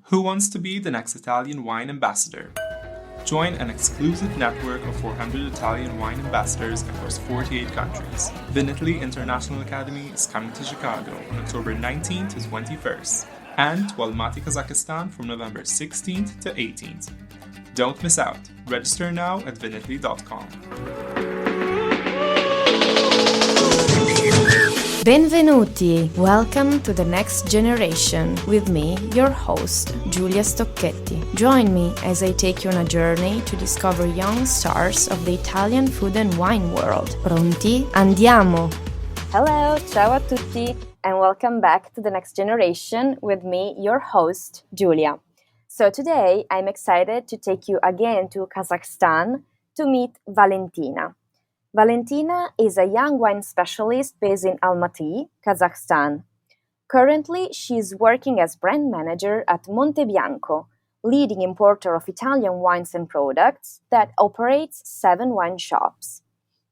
Who wants to be the next Italian wine ambassador? Join an exclusive network of 400 Italian wine ambassadors across 48 countries. Vinitaly International Academy is coming to Chicago on October 19th to 21st and to Almaty, Kazakhstan from November 16th to 18th. Don't miss out. Register now at vinitaly.com. Benvenuti! Welcome to the next generation with me, your host, Giulia Stocchetti. Join me as I take you on a journey to discover young stars of the Italian food and wine world. Pronti? Andiamo! Hello, ciao a tutti, and welcome back to the next generation with me, your host, Giulia. So today, I'm excited to take you again to Kazakhstan to meet Valentina. Valentina is a young wine specialist based in Almaty, Kazakhstan. Currently, she is working as brand manager at Monte Bianco, leading importer of Italian wines and products that operates 7 wine shops.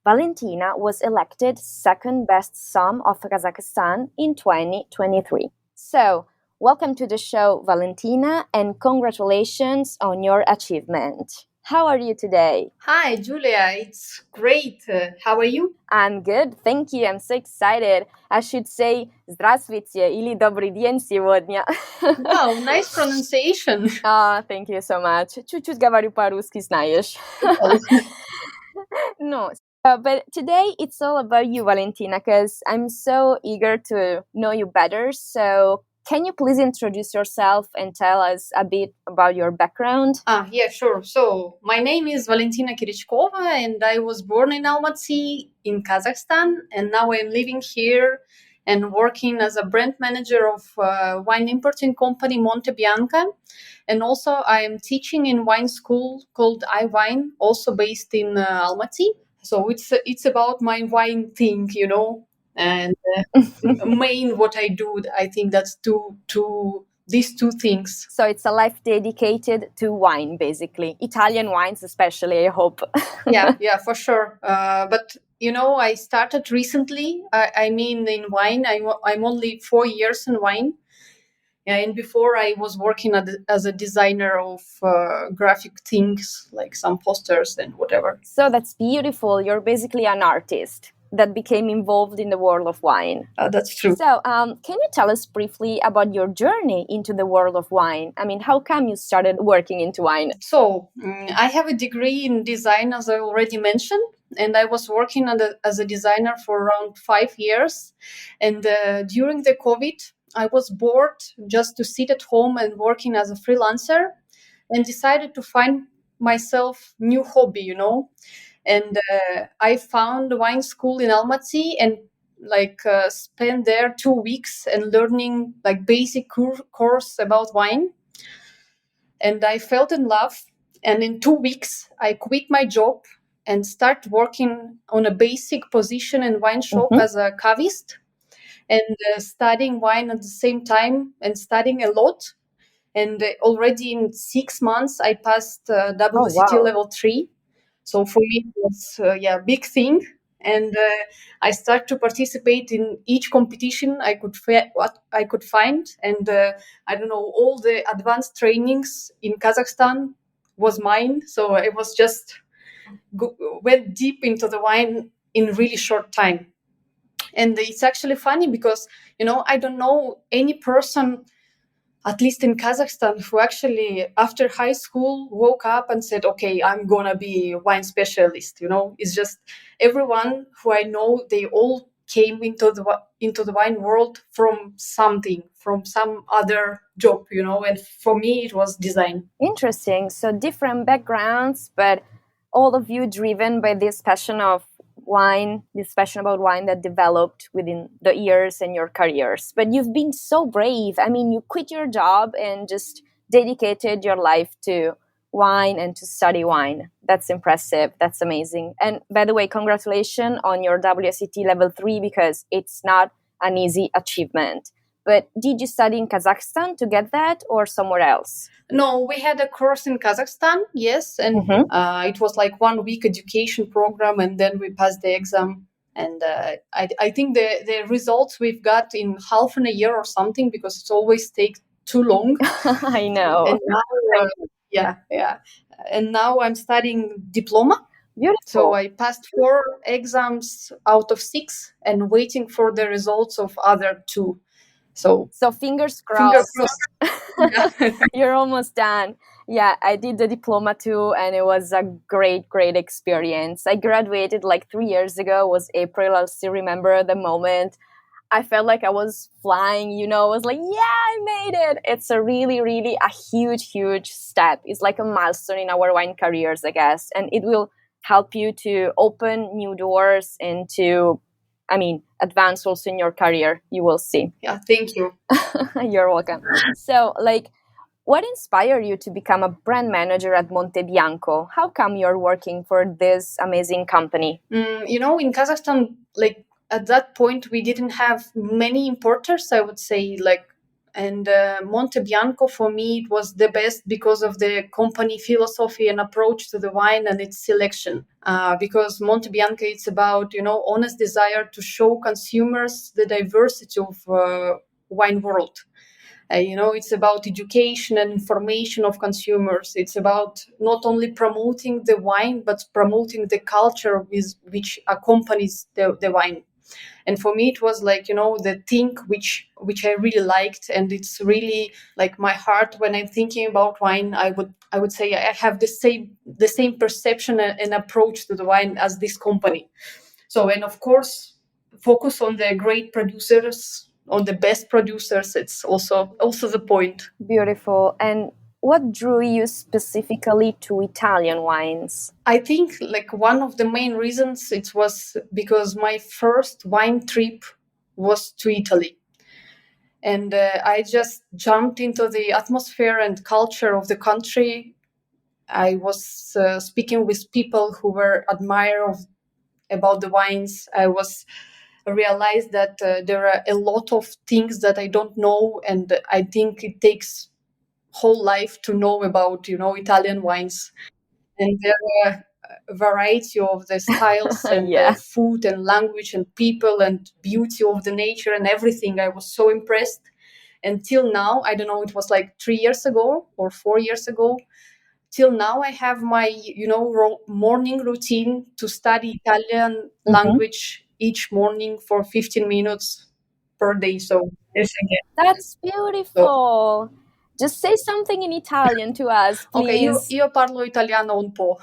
Valentina was elected second best som of Kazakhstan in 2023. So, welcome to the show, Valentina, and congratulations on your achievement. How are you today? Hi, Giulia. It's great. How are you? I'm good, thank you. I'm so excited. I should say Здравствуйте или Добрый день сегодня. Wow, nice pronunciation. Thank you so much. Чуть-чуть говорю по-русски, знаешь. No. But today it's all about you, Valentina, because I'm so eager to know you better. So can you please introduce yourself and tell us a bit about your background? Yeah, sure. So my name is Valentina Kirichkova and I was born in Almaty in Kazakhstan, and now I'm living here and working as a brand manager of wine importing company Monte Bianco. And also I am teaching in wine school called iWine, also based in Almaty. So it's about my wine thing, you know. And main what I do, I think that's these two things. So it's a life dedicated to wine, basically. Italian wines especially, I hope. yeah, for sure. But, you know, I started recently. I mean, in wine, I'm only 4 years in wine. And before I was working as a designer of graphic things, like some posters and whatever. So that's beautiful. You're basically an artist that became involved in the world of wine. That's true. So can you tell us briefly about your journey into the world of wine? I mean, how come you started working into wine? So I have a degree in design, as I already mentioned, and I was working as a designer for around 5 years. And during the COVID, I was bored just to sit at home and working as a freelancer, and decided to find myself new hobby, you know. And I found a wine school in Almaty and spent there 2 weeks and learning like basic course about wine. And I felt in love. And in 2 weeks, I quit my job and start working on a basic position in wine shop as a cavist, and studying wine at the same time and studying a lot. And already in 6 months, I passed WSET level 3. So for me, it was a big thing. And I started to participate in each competition I could what I could find. And I don't know, all the advanced trainings in Kazakhstan was mine. So I was just went deep into the wine in really short time. And it's actually funny because, you know, I don't know any person, at least in Kazakhstan, who actually after high school woke up and said, okay, I'm going to be a wine specialist. You know, it's just everyone who I know, they all came into the wine world from something, from some other job, you know, and for me, it was design. Interesting. So different backgrounds, but all of you driven by this passion of wine, this passion about wine that developed within the years and your careers. But you've been so brave. I mean, you quit your job and just dedicated your life to wine and to study wine. That's impressive. That's amazing. And by the way, congratulations on your WSET level 3, because it's not an easy achievement. But did you study in Kazakhstan to get that or somewhere else? No, we had a course in Kazakhstan, yes. And it was like 1 week education program, and then we passed the exam. And I think the results we've got in half in a year or something, because it always takes too long. I know. And now, yeah. And now I'm studying diploma. Beautiful. So I passed 4 exams out of 6 and waiting for the results of other 2. So Fingers fingers crossed. crossed. Yeah. You're almost done. Yeah, I did the diploma too, and it was a great, great experience. I graduated like 3 years ago. It was April. I'll still remember the moment. I felt like I was flying, I was like, yeah, I made it. It's a really, really a huge, huge step. It's like a milestone in our wine careers, I guess. And it will help you to open new doors and to, advance also in your career. You will see. Yeah, thank you. You're welcome. So, what inspired you to become a brand manager at Monte Bianco? How come you're working for this amazing company? In Kazakhstan, at that point, we didn't have many importers, I would say, and Monte Bianco for me it was the best because of the company philosophy and approach to the wine and its selection. Because Monte Bianco it's about honest desire to show consumers the diversity of wine world. It's about education and information of consumers. It's about not only promoting the wine, but promoting the culture with which accompanies the wine. And for me, it was the thing which I really liked, and it's really like my heart when I'm thinking about wine. I would say I have the same perception and approach to the wine as this company. So, and of course, focus on the great producers, on the best producers. It's also the point. Beautiful. And what drew you specifically to Italian wines? I think one of the main reasons it was because my first wine trip was to Italy. And I just jumped into the atmosphere and culture of the country. I was speaking with people who were admirers about the wines. I realized that there are a lot of things that I don't know, and I think it takes whole life to know about Italian wines. And there are a variety of the styles and Yeah. the food and language and people and beauty of the nature and everything. I was so impressed. Until now, I don't know, it was like 3 years ago or 4 years ago. Till now, I have my morning routine to study Italian language each morning for 15 minutes per day. So yes, again. That's beautiful. Just say something in Italian to us, Ok, please. io parlo italiano un po'.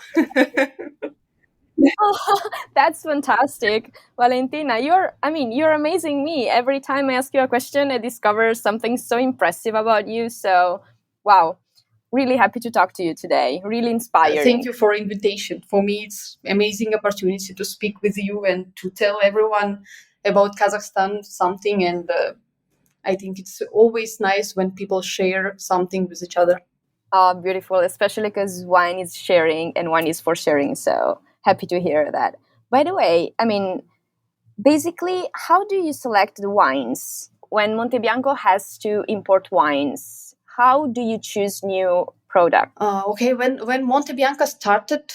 Oh, that's fantastic. Valentina, you're amazing me. Every time I ask you a question, I discover something so impressive about you. So, wow. Really happy to talk to you today. Really inspiring. Thank you for invitation. For me, it's amazing opportunity to speak with you and to tell everyone about Kazakhstan something. And I think it's always nice when people share something with each other. Beautiful, especially because wine is sharing and wine is for sharing. So happy to hear that. By the way, basically, how do you select the wines? When Monte Bianco has to import wines, how do you choose new product? Okay, when Monte Bianco started,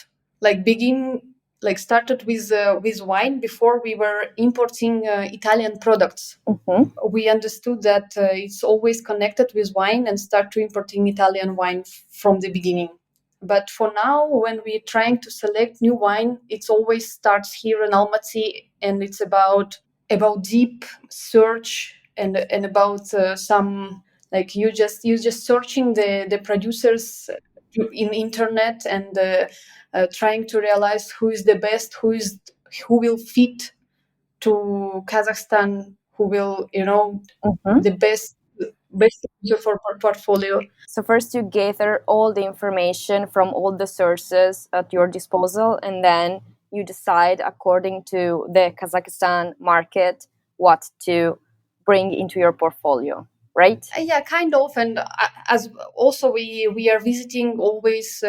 started with wine before we were importing Italian products. We understood that it's always connected with wine and start to importing Italian wine from the beginning. But for now, when we're trying to select new wine, it always starts here in Almaty, and it's about deep search and about some you just searching the producers in internet and trying to realize who is the best, who will fit to Kazakhstan, who will the best user for portfolio. So first you gather all the information from all the sources at your disposal, and then you decide according to the Kazakhstan market what to bring into your portfolio, right? Yeah, kind of. And as also we are visiting always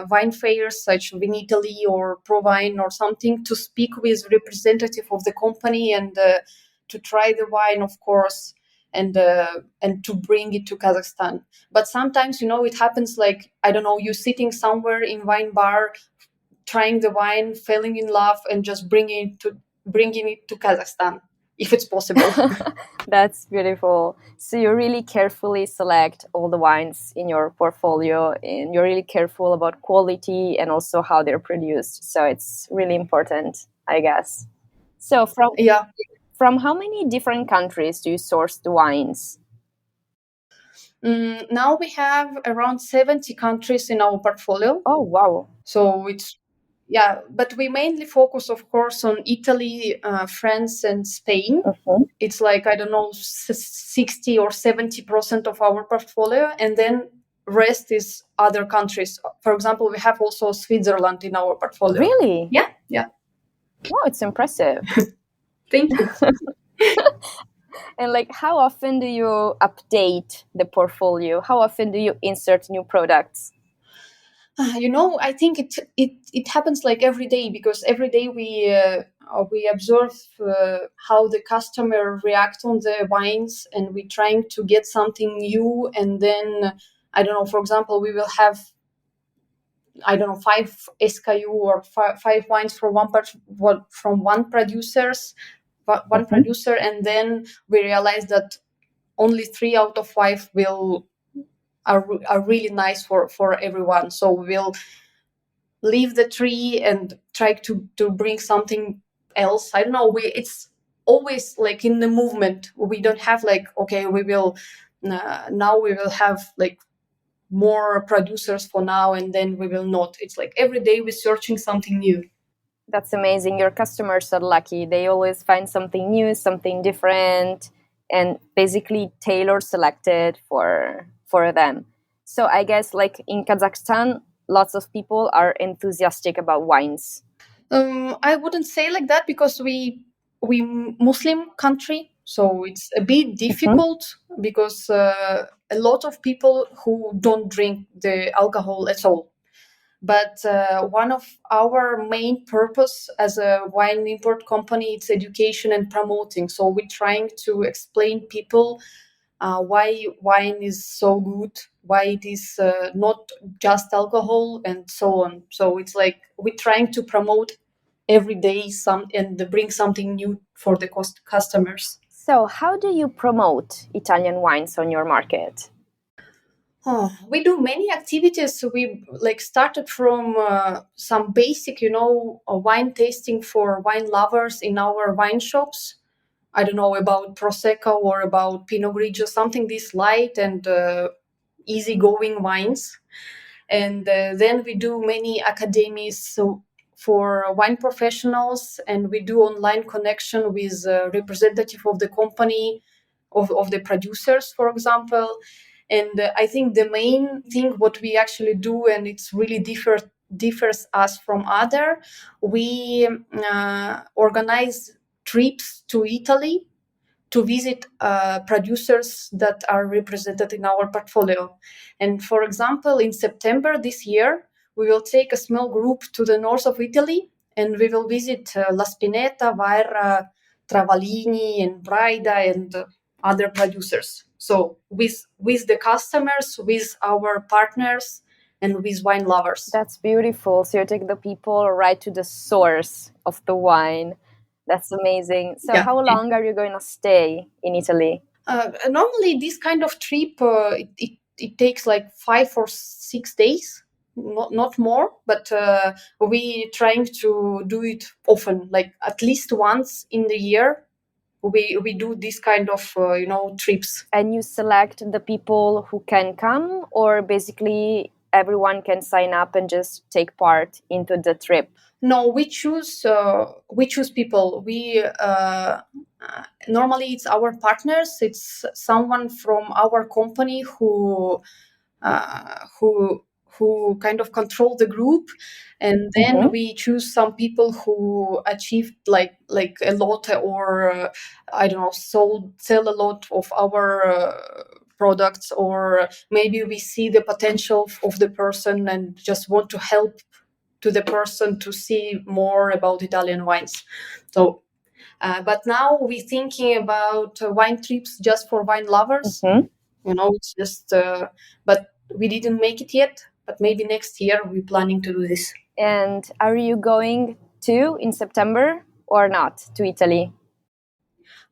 wine fairs such in Italy or ProWine or something to speak with representative of the company and to try the wine, of course, and to bring it to Kazakhstan. But sometimes it happens I don't know, you sitting somewhere in wine bar, trying the wine, falling in love, and just bringing it to Kazakhstan. if it's possible. That's beautiful. So you really carefully select all the wines in your portfolio, and you're really careful about quality and also how they're produced. So it's really important, I guess. So Yeah. from how many different countries do you source the wines? Now we have around 70 countries in our portfolio. Oh, wow. So it's, yeah, but we mainly focus, of course, on Italy, France, and Spain. Mhm. It's like, I don't know, 60 or 70% of our portfolio. And then rest is other countries. For example, we have also Switzerland in our portfolio. Really? Yeah, yeah. Wow, it's impressive. Thank you. And like, how often do you update the portfolio? How often do you insert new products? I think it happens like every day, because every day we observe how the customer react on the wines, and we trying to get something new. And then, I don't know, for example, we will have, I don't know, 5 SKU or five wines from one producers, one producer, and then we realize that only 3 out of 5 are really nice for everyone. So we'll leave the tree and try to bring something else. I don't know. It's always like in the movement. We don't have like, okay, we will now we will have like more producers for now, and then we will not. It's like every day we're searching something new. That's amazing. Your customers are lucky. They always find something new, something different, and basically tailor selected for them. So I guess like in Kazakhstan, lots of people are enthusiastic about wines. I wouldn't say like that, because we Muslim country, so it's a bit difficult, because a lot of people who don't drink the alcohol at all. But one of our main purpose as a wine import company, it's education and promoting. So we're trying to explain people why wine is so good, why it is not just alcohol, and so on. So it's like we're trying to promote every day some and bring something new for the customers. So how do you promote Italian wines on your market? Oh, we do many activities. We like started from some basic, wine tasting for wine lovers in our wine shops. I don't know about prosecco or about Pinot Grigio, something this light and easygoing wines. And then we do many academies for wine professionals, and we do online connection with representative of the company, of the producers, for example. And I think the main thing what we actually do, and it's really differs us from other, we organize trips to Italy to visit producers that are represented in our portfolio. And for example, in September this year, we will take a small group to the north of Italy, and we will visit La Spinetta, Vaira, Travaglini, and Braida, and other producers. So with the customers, with our partners, and with wine lovers. That's beautiful. So you take the people right to the source of the wine. That's amazing. So Yeah. how long are you going to stay in Italy? Normally, this kind of trip it takes like 5 or 6 days, not more. But we trying to do it often, like at least once in the year. We do this kind of trips. And you select the people who can come, or basically everyone can sign up and just take part into the trip? No, we choose people. We normally it's our partners. It's someone from our company uh, who who kind of control the group, and then we choose some people who achieved like a lot, or I don't know, sell a lot of our products, or maybe we see the potential of the person and just want to help to the person to see more about Italian wines. So but now we're thinking about wine trips just for wine lovers. It's just, but we didn't make it yet. But maybe next year we're planning to do this. And are you going to in September or not to Italy?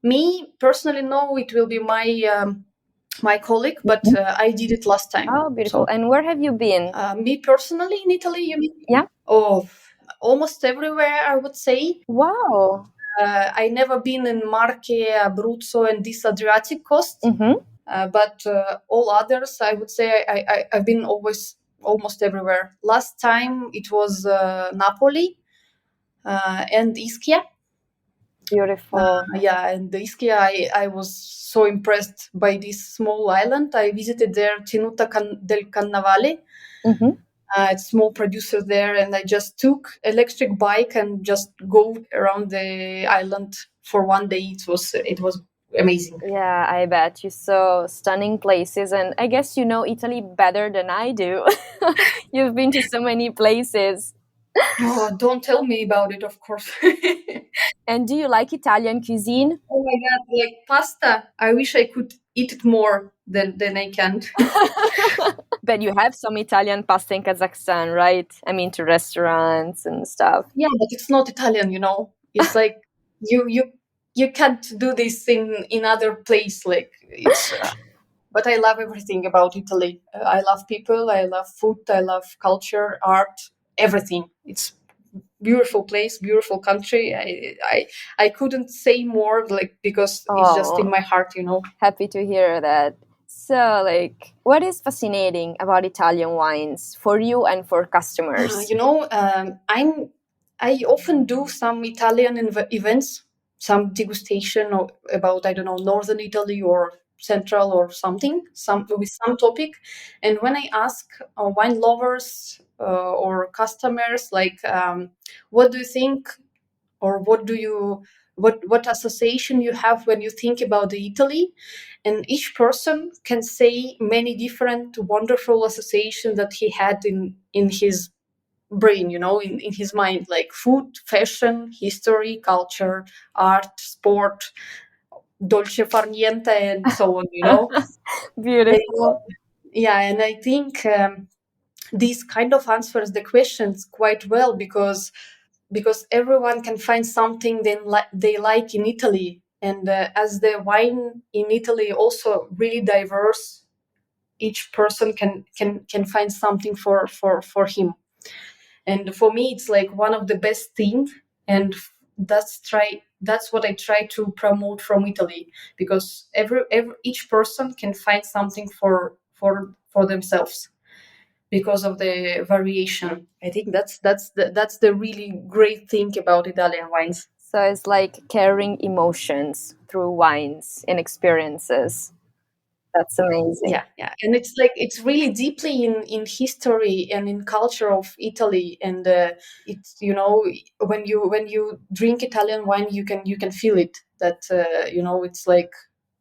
Me personally, no, it will be my colleague, but I did it last time. Oh, beautiful. And where have you been? Me personally in Italy, you mean? Yeah. Oh, almost everywhere, I would say. Wow. I never been in Marche, Abruzzo, and this Adriatic coast. But all others, I would say I've been almost everywhere. Last time it was Napoli and Ischia. Beautiful. And the Ischia, I was so impressed by this small island. I visited there, Tenuta del Cannavale. Small producer there, and I just took electric bike and just go around the island for one day. It was amazing. Yeah, I bet you saw stunning places, and I guess you know Italy better than I do. You've been to so many places. Oh, don't tell me about it, of course. And do you like Italian cuisine? Oh my god, like pasta. I wish I could eat it more than I can. But you have some Italian pasta in Kazakhstan, right? I mean, to restaurants and stuff. Yeah, but it's not Italian, you know. It's like you can't do this in other place. Like it's. But I love everything about Italy. I love people. I love food. I love culture, art, everything. It's beautiful place, beautiful country. I couldn't say more, like, because it's just in my heart, you know. Happy to hear that. So, like, what is fascinating about Italian wines for you and for customers? I often do some Italian events, some degustation about, I don't know, northern Italy or central or something, with some topic. And when I ask wine lovers or customers, like, what do you think, or what association you have when you think about the Italy, and each person can say many different wonderful associations that he had in his brain, you know, in his mind, like food, fashion, history, culture, art, sport, dolce far niente, and so on, you know. Beautiful. And I think this kind of answers the questions quite well, because everyone can find something they like in Italy, and as the wine in Italy also really diverse, each person can find something for him. And for me, it's like one of the best things, and that's what I try to promote from Italy, because each person can find something for themselves because of the variation. I think that's the really great thing about Italian wines. So it's like carrying emotions through wines and experiences. That's amazing. Yeah, and it's like it's really deeply in history and in culture of Italy, and it's, you know, when you drink Italian wine, you can feel it, that you know, it's like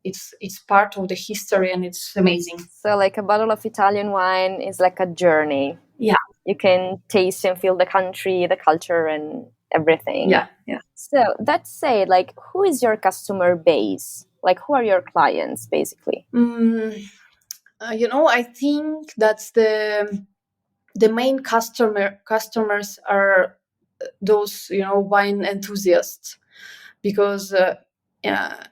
it's part of the history, and it's amazing. So like a bottle of Italian wine is like a journey. Yeah, you can taste and feel the country, the culture, and everything. Yeah. So that said, like, who is your customer base? Like, who are your clients, basically? You know, I think that's the main customers are those, you know, wine enthusiasts, because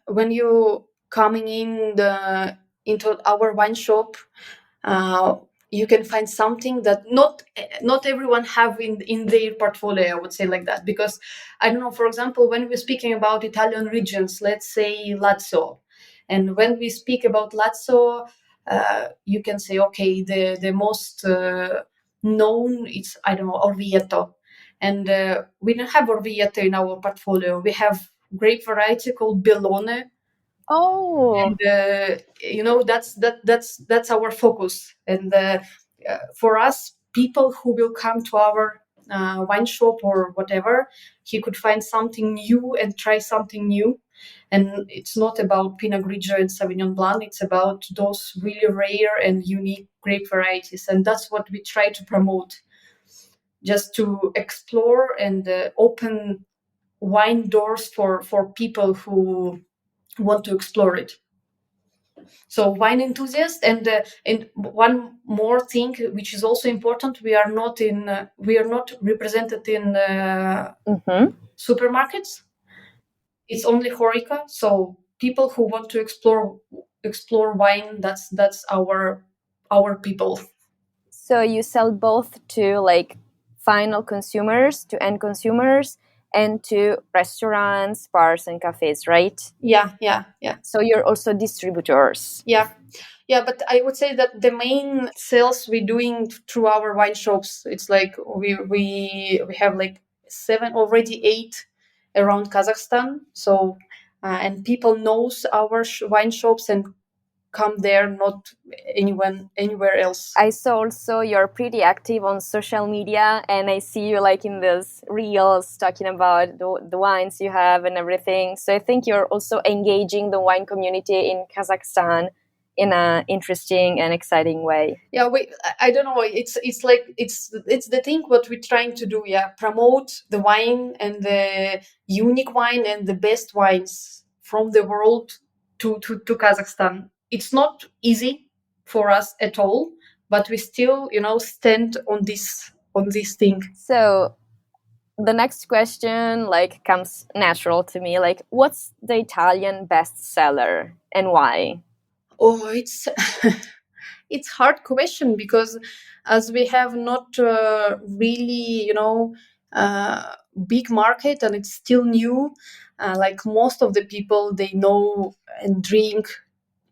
when you coming into our wine shop, you can find something that not everyone have in their portfolio, I would say, like that. Because I don't know, for example, when we're speaking about Italian regions, let's say Lazio, and when we speak about Lazio, you can say, okay, the most known, it's, I don't know, Orvieto, and we don't have Orvieto in our portfolio. We have grape variety called Bellone. Oh, And you know, that's our focus. And for us, people who will come to our wine shop or whatever, he could find something new and try something new. And it's not about Pinot Grigio and Sauvignon Blanc. It's about those really rare and unique grape varieties, and that's what we try to promote, just to explore and open wine doors for people who want to explore it. So wine enthusiasts, and one more thing which is also important: we are not represented in supermarkets. It's only Horeca. So people who want to explore wine, that's our people. So you sell both to like final consumers, to end consumers, and to restaurants, bars, and cafes, right? Yeah. So you're also distributors. Yeah. But I would say that the main sales we're doing through our wine shops, it's like we have like 7, already 8 around Kazakhstan. So and people knows our wine shops and come there, not anywhere else. I saw also you're pretty active on social media, and I see you like in those reels talking about the wines you have and everything. So I think you're also engaging the wine community in Kazakhstan in an interesting and exciting way. Yeah, I don't know, it's like it's the thing what we're trying to do. Yeah, promote the wine and the unique wine and the best wines from the world to Kazakhstan. It's not easy for us at all, but we still stand on this thing. So the next question like comes natural to me, like what's the Italian bestseller and why? Oh, it's hard question, because as we have not really big market, and it's still new, like most of the people, they know and drink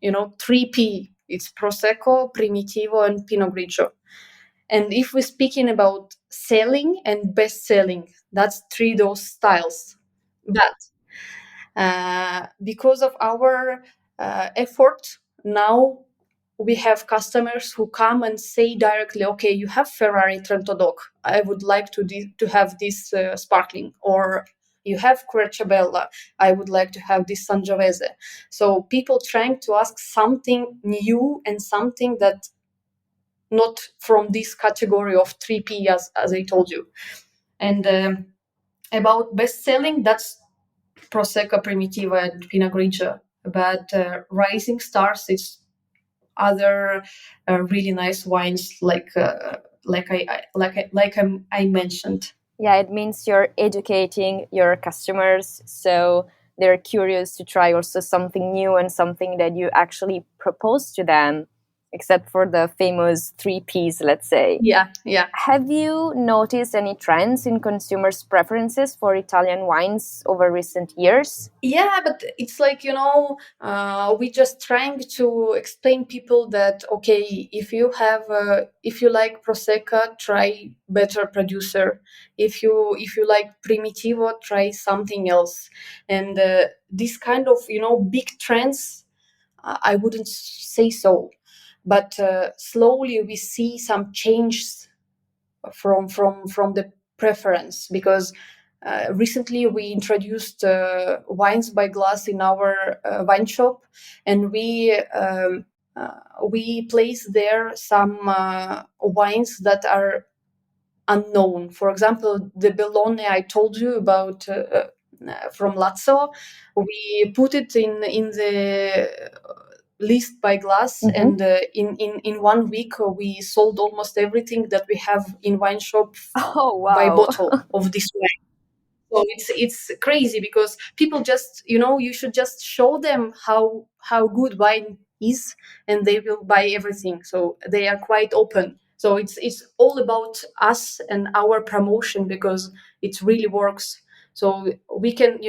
3P. It's Prosecco, Primitivo, and Pinot Grigio. And if we're speaking about selling and best selling, that's those styles. But because of our effort, now we have customers who come and say directly, okay, you have Ferrari Trento Doc, I would like to have this sparkling, or you have Querciabella, I would like to have this Sangiovese. So people trying to ask something new and something that not from this category of 3P, as I told you. And about best selling, that's Prosecco, Primitivo, and Pinot Grigio. But rising stars, it's other really nice wines, I mentioned. Yeah, it means you're educating your customers, so they're curious to try also something new and something that you actually propose to them, except for the famous 3Ps, let's say. Yeah. Have you noticed any trends in consumers' preferences for Italian wines over recent years? Yeah, but it's like, we just trying to explain people that, okay, if you like Prosecco, try better producer. If you like Primitivo, try something else. And this kind of big trends, I wouldn't say so, but slowly we see some changes from the preference, because recently we introduced wines by glass in our wine shop, and we place there some wines that are unknown. For example, the Bellone I told you about from Lazio, we put it in the list by glass, and in 1 week we sold almost everything that we have in wine shop Oh, wow. by bottle of this wine. So it's crazy, because people just you should just show them how good wine is, and they will buy everything. So they are quite open. So it's all about us and our promotion, because it really works. So we can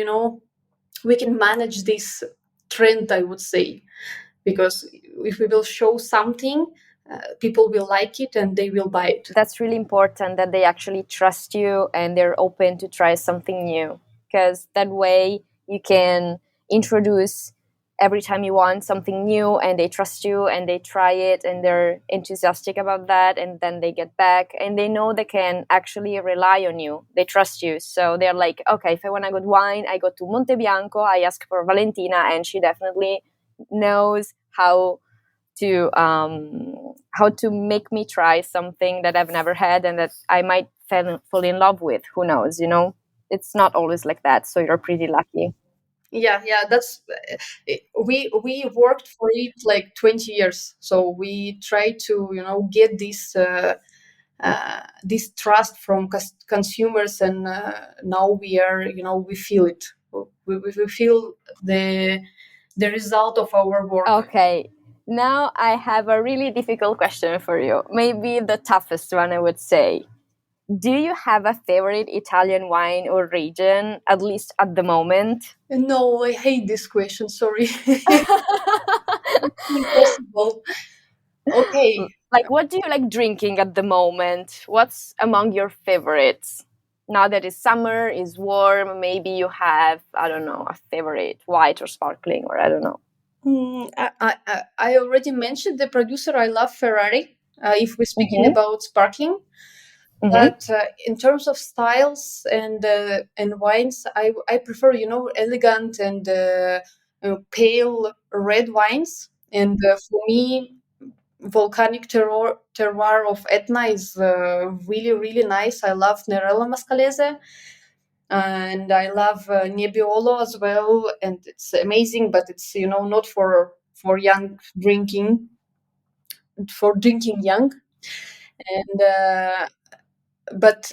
manage this trend, I would say, because if we will show something, people will like it and they will buy it. That's really important, that they actually trust you and they're open to try something new, because that way you can introduce every time you want something new, and they trust you and they try it and they're enthusiastic about that, and then they get back and they know they can actually rely on you. They trust you, so they're like, okay, if I want a good wine, I go to Monte Bianco, I ask for Valentina, and she definitely knows how to make me try something that I've never had and that I might fall in love with. Who knows? It's not always like that. So you're pretty lucky. Yeah, that's we worked for it like 20 years. So we try to get this trust from consumers, and now we are we feel it. we feel the result of our work. Okay. Now I have a really difficult question for you. Maybe the toughest one, I would say. Do you have a favorite Italian wine or region, at least at the moment? No, I hate this question. Sorry. Impossible. Okay. Like, what do you like drinking at the moment? What's among your favorites? Now that it's summer, it's warm, maybe you have, I don't know, a favorite, white or sparkling, or I don't know. I already mentioned the producer. I love Ferrari. If we're speaking about sparkling, but in terms of styles and wines, I prefer elegant and pale red wines. And for me, volcanic terroir of Etna is really, really nice. I love Nerello Mascalese, and I love Nebbiolo as well, and it's amazing, but it's not for young drinking, for drinking young. And but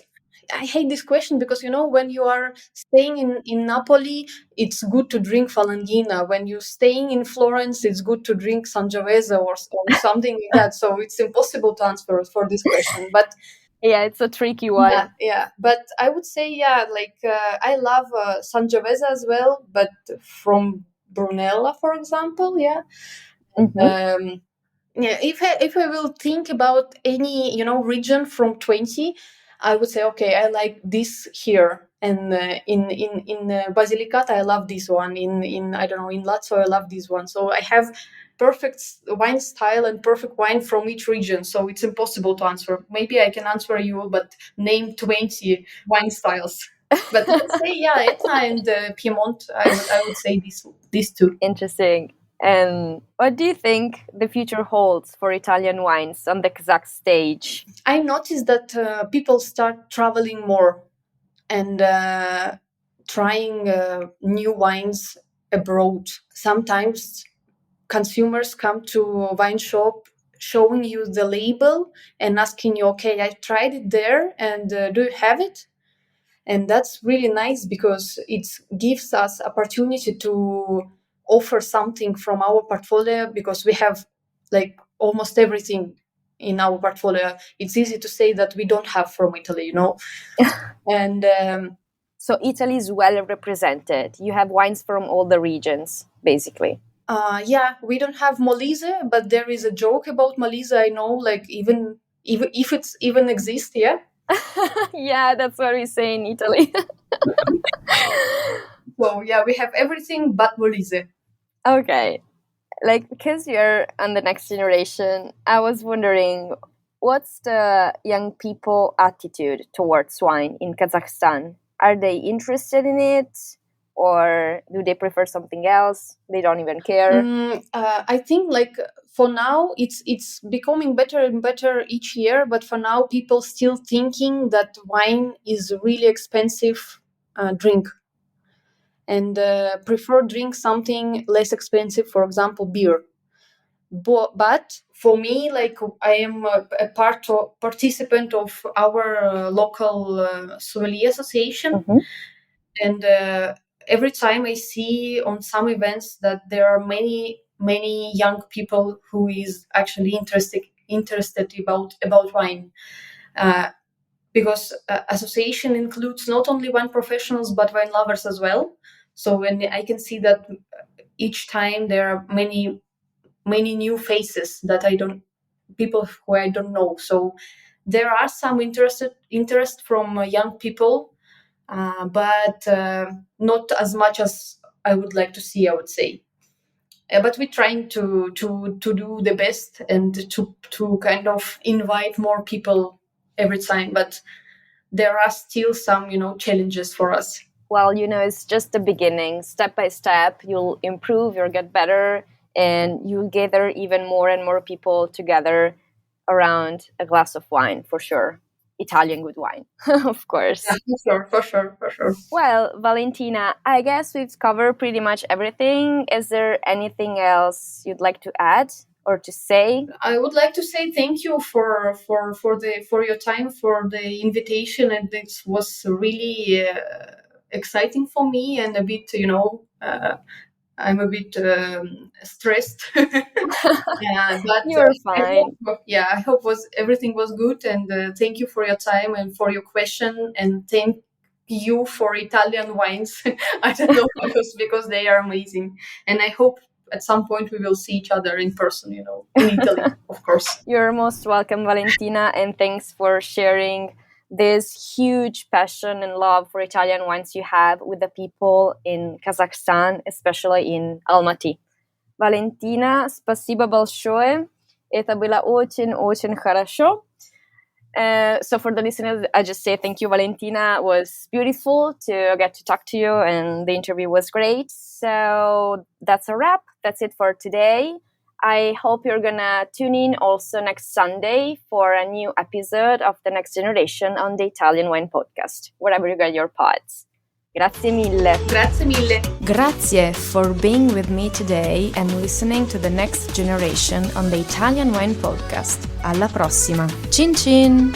I hate this question because when you are staying in Napoli, it's good to drink Falanghina. When you're staying in Florence, it's good to drink Sangiovese or something like that. So it's impossible to answer for this question. But yeah, it's a tricky one. Yeah. But I would say, I love Sangiovese as well, but from Brunella, for example, yeah. Yeah, if I will think about any region from 20, I would say, okay, I like this here, and in Basilicata I love this one. In I don't know, in Lazio I love this one. So I have perfect wine style and perfect wine from each region. So it's impossible to answer. Maybe I can answer you, but name 20 wine styles. But let's say Etna and Piedmont. I would say these two. Interesting. And what do you think the future holds for Italian wines on the Kazakh stage? I noticed that people start traveling more and trying new wines abroad. Sometimes consumers come to a wine shop showing you the label and asking you, okay, I tried it there, and do you have it? And that's really nice because it gives us opportunity to offer something from our portfolio, because we have like almost everything in our portfolio. It's easy to say that we don't have from Italy, and so Italy is well represented. You have wines from all the regions, basically. Yeah, we don't have Molise, but there is a joke about Molise. I know, like even if it's even exists, yeah. Yeah, that's what we say in Italy. So yeah, we have everything but Molise. Okay. Like, because you're on the next generation, I was wondering, what's the young people attitude towards wine in Kazakhstan? Are they interested in it, or do they prefer something else? They don't even care. I think like for now it's becoming better and better each year, but for now people still thinking that wine is a really expensive drink, and prefer drink something less expensive, for example beer. But for me, like, I am a participant of our local sommelier association, and every time I see on some events that there are many young people who is actually interested about wine, because association includes not only wine professionals but wine lovers as well. So when I can see that each time there are many new faces that people who I don't know. So there are some interest from young people, but not as much as I would like to see, I would say. But we're trying to do the best and to kind of invite more people every time. But there are still some challenges for us. Well, it's just the beginning. Step by step, you'll improve, you'll get better, and you'll gather even more and more people together around a glass of wine, for sure. Italian good wine, of course. Yeah, for sure. Well, Valentina, I guess we've covered pretty much everything. Is there anything else you'd like to add or to say? I would like to say thank you for your time, for the invitation, and it was really exciting for me and a bit, I'm a bit stressed. But You're fine. I hope everything was good. And thank you for your time and for your question. And thank you for Italian wines. I don't know because they are amazing. And I hope at some point we will see each other in person, in Italy, of course. You're most welcome, Valentina, and thanks for sharing this huge passion and love for Italian wines you have with the people in Kazakhstan, especially in Almaty. Valentina, спасибо большое. Это было очень-очень хорошо. So for the listeners, I just say thank you, Valentina. It was beautiful to get to talk to you, and the interview was great. So that's a wrap. That's it for today. I hope you're gonna tune in also next Sunday for a new episode of The Next Generation on the Italian Wine Podcast, wherever you get your pods. Grazie mille. Grazie mille. Grazie for being with me today and listening to The Next Generation on the Italian Wine Podcast. Alla prossima. Cin cin!